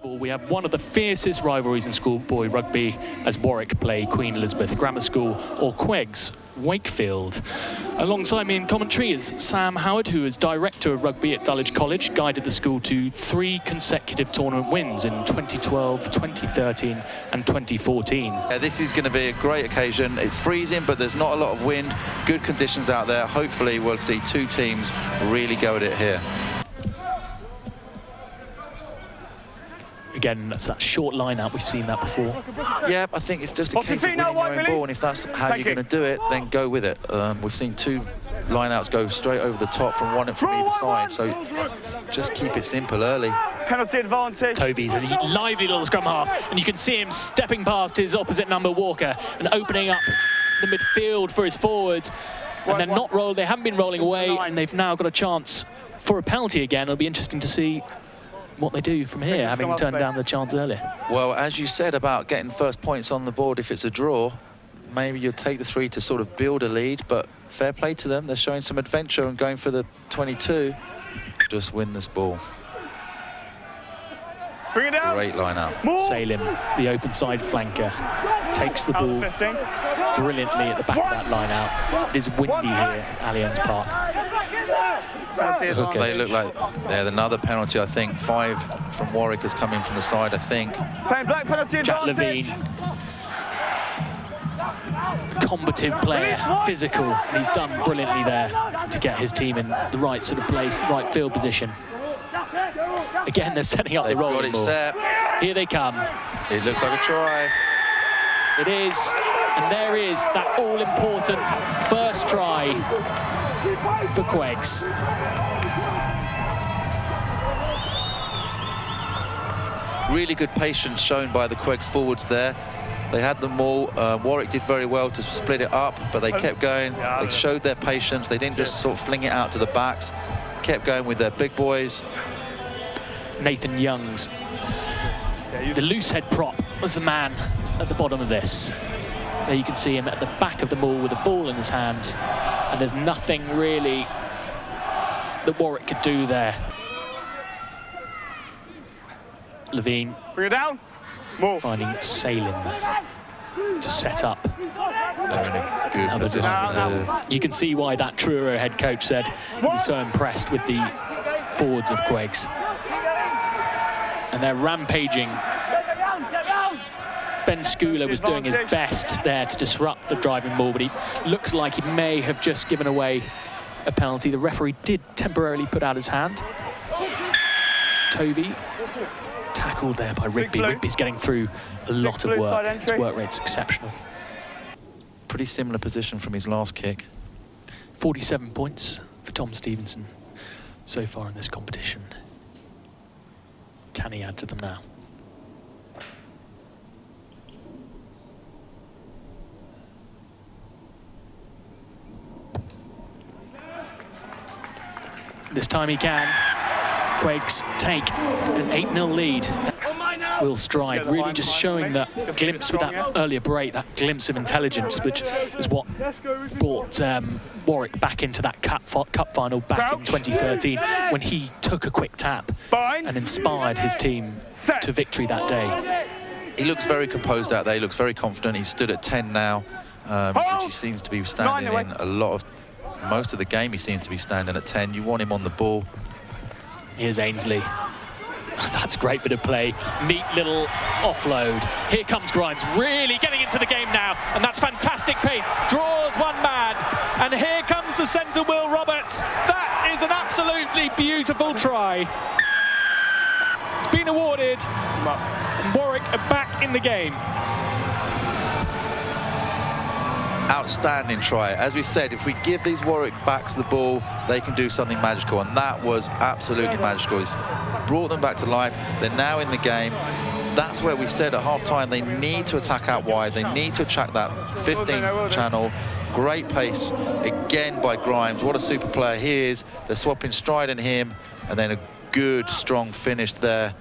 We have one of the fiercest rivalries in schoolboy rugby as Warwick play Queen Elizabeth Grammar School or QEGS Wakefield. Alongside me in commentary is Sam Howard, who is Director of Rugby at Dulwich College, guided the school to 3 consecutive tournament wins in 2012, 2013 and 2014. Yeah, this is going to be a great occasion. It's freezing, but there's not a lot of wind. Good conditions out there. Hopefully we'll see 2 teams really go at it here. Again, that's that short line out. We've seen that before. Yeah, I think it's just a case of winning your own ball, and if that's how you're going to do it, then go with it. We've seen 2 line-outs go straight over the top from either side, so just keep it simple early. Penalty advantage. Tovey's a lively little scrum half, and you can see him stepping past his opposite number, Walker, and opening up the midfield for his forwards. And they're not rolling, they haven't been rolling away, and they've now got a chance for a penalty again. It'll be interesting to see what they do from here, having turned down the chance earlier. Well, as you said about getting first points on the board, if it's a draw, maybe you'll take the 3 to sort of build a lead, but fair play to them. They're showing some adventure and going for the 22. Just win this ball. Bring it down. Great line out. Salim, the open side flanker, takes the ball brilliantly at the back of that line out. It is windy here at Allianz Park. They look like they're another penalty, I think. 5 from Warwick has come in from the side, I think. Jack Levine, combative player, physical, and he's done brilliantly there to get his team in the right sort of place, right field position. Again, they're setting up the rolling ball. They've got it set. Here they come. It looks like a try. It is, and there is that all-important first try for QEGS. Really good patience shown by the QEGS forwards there. They had them all. Warwick did very well to split it up, but they kept going. They showed their patience. They didn't just sort of fling it out to the backs. Kept going with their big boys. Nathan Youngs, the loose head prop, was the man at the bottom of this. There you can see him at the back of the ball with a ball in his hand, and there's nothing really that Warwick could do there. Levine bring it down. Finding Salim to set up. They're in a good position. You can see why that Truro head coach said he was so impressed with the forwards of QEGS. And they're rampaging. Ben Schooler was doing his best there to disrupt the driving ball, but he looks like he may have just given away a penalty. The referee did temporarily put out his hand. Tovey tackled there by Rugby. Rugby's getting through a lot of work. His work rate's exceptional. Pretty similar position from his last kick. 47 points for Tom Stevenson so far in this competition. Can he add to them now? This time he can. QEGS take an 8-0 lead. Will Stride really just showing that glimpse with that earlier break, that glimpse of intelligence, which is what brought Warwick back into that cup final back in 2013 when he took a quick tap and inspired his team to victory that day. He looks very composed out there. He looks very confident. He's stood at 10 now. He seems to be standing in most of the game. He seems to be standing at 10. You want him on the ball. Here's Ainsley. That's a great bit of play. Neat little offload. Here comes Grimes, really getting into the game now, and that's fantastic pace. Draws one man, and here comes the centre, Will Roberts. That is an absolutely beautiful try. It's been awarded, and Warwick are back in the game. Outstanding try. As we said, if we give these Warwick backs the ball, they can do something magical, and that was absolutely magical. It's brought them back to life. They're now in the game. That's where we said at half-time they need to attack out wide. They need to attack that 15 channel. Great pace again by Grimes. What a super player he is. They're swapping Stride and him, and then a good, strong finish there.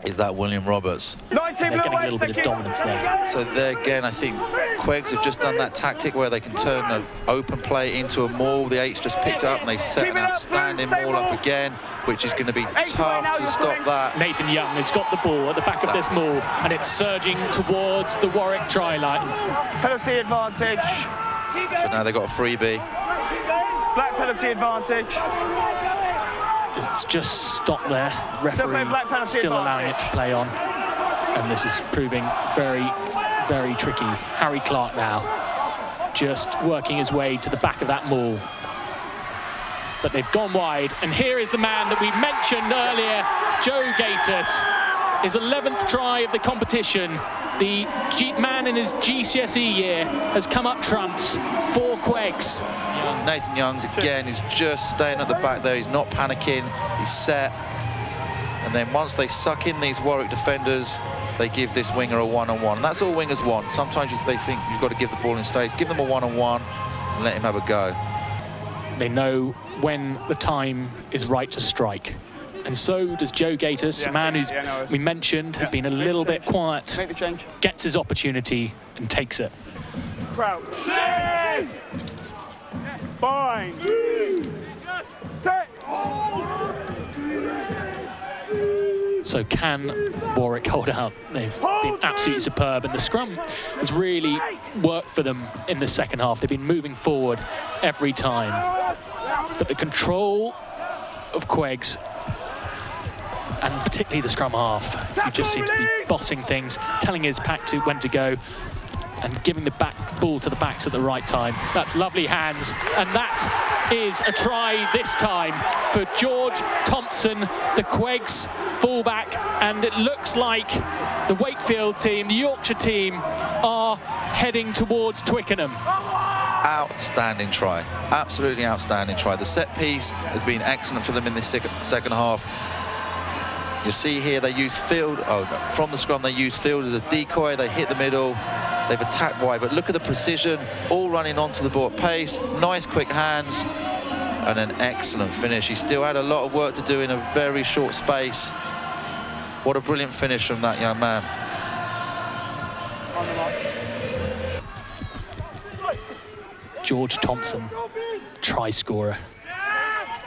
is that William Roberts. They're getting a little bit of dominance there. So there again, I think QEGS have just done that tactic where they can turn an open play into a maul. The 8's just picked it up and they've set an outstanding maul up again, which is going to be tough to stop that. Nathan Young has got the ball at the back of this maul and it's surging towards the Warwick try line. Penalty advantage. So now they've got a freebie. Black penalty advantage. It's just stopped there. Referee still allowing it to play on. And this is proving very, very tricky. Harry Clark now just working his way to the back of that maul. But they've gone wide. And here is the man that we mentioned earlier, Joe Gaitis. His 11th try of the competition. The man in his GCSE year has come up trumps for QEGS. Nathan Youngs again is just staying at the back there. He's not panicking. He's set. And then once they suck in these Warwick defenders, they give this winger a one-on-one. And that's all wingers want. Sometimes they think you've got to give the ball in stage. Give them a one-on-one and let him have a go. They know when the time is right to strike. And so does Joe Gaitis, a man who's, we mentioned, had been a little bit quiet, gets his opportunity and takes it. Crouch. Bind. Set. So can Warwick hold out? They've been absolutely superb, and the scrum has really worked for them in the second half. They've been moving forward every time. But the control of QEGS, and particularly the scrum half, he just seems to be bossing things, telling his pack to when to go, and giving the ball to the backs at the right time. That's lovely hands, and that is a try this time for George Thompson, the QEGS fullback, and it looks like the Wakefield team, the Yorkshire team, are heading towards Twickenham. Outstanding try, absolutely outstanding try. The set piece has been excellent for them in this second half. You see here they use Field, from the scrum they use Field as a decoy, they hit the middle, they've attacked wide, but look at the precision, all running onto the ball at pace, nice quick hands, and an excellent finish. He still had a lot of work to do in a very short space. What a brilliant finish from that young man. George Thompson, try scorer,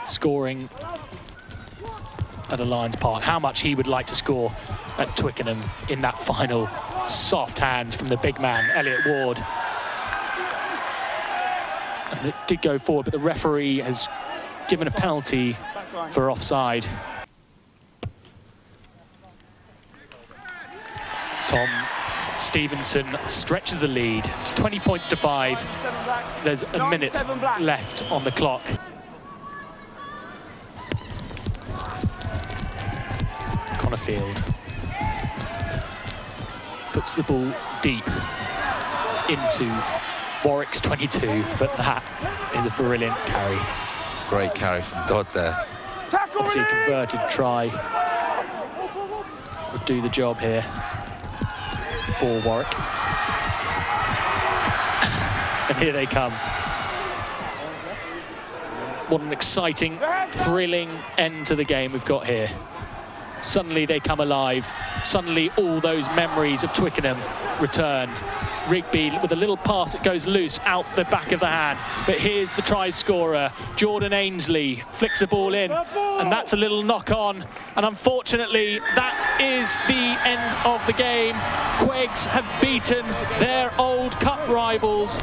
scoring at Alliance Park. How much he would like to score at Twickenham in that final. Soft hands from the big man, Elliot Ward. And it did go forward, but the referee has given a penalty for offside. Tom Stevenson stretches the lead to 20 points to 5. There's a minute left on the clock. Field puts the ball deep into Warwick's 22, but that is a brilliant carry. Great carry from Dodd there. Obviously a converted try would do the job here for Warwick. And here they come. What an exciting, thrilling end to the game we've got here. Suddenly they come alive. Suddenly all those memories of Twickenham return. Rugby with a little pass that goes loose out the back of the hand. But here's the try scorer, Jordan Ainsley, flicks the ball in, and that's a little knock on. And unfortunately, that is the end of the game. QEGS have beaten their old cup rivals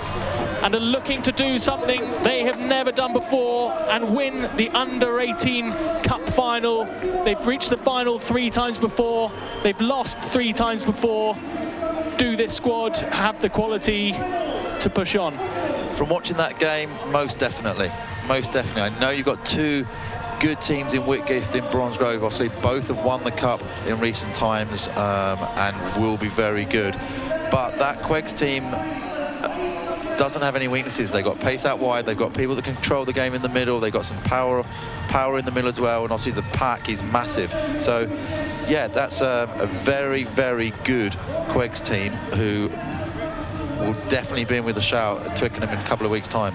and are looking to do something they have never done before and win the under-18 cup final. They've reached the final 3 times before. They've lost 3 times before. Do this squad have the quality to push on? From watching that game, most definitely. Most definitely. I know you've got 2 good teams in Whitgift and Bromsgrove. Obviously, both have won the cup in recent times and will be very good. But that QEGS team doesn't have any weaknesses. They've got pace out wide, they've got people that control the game in the middle, they've got some power in the middle as well, and obviously the pack is massive. So yeah, that's a very, very good QEGS team who will definitely be in with a shout at Twickenham in a couple of weeks' time.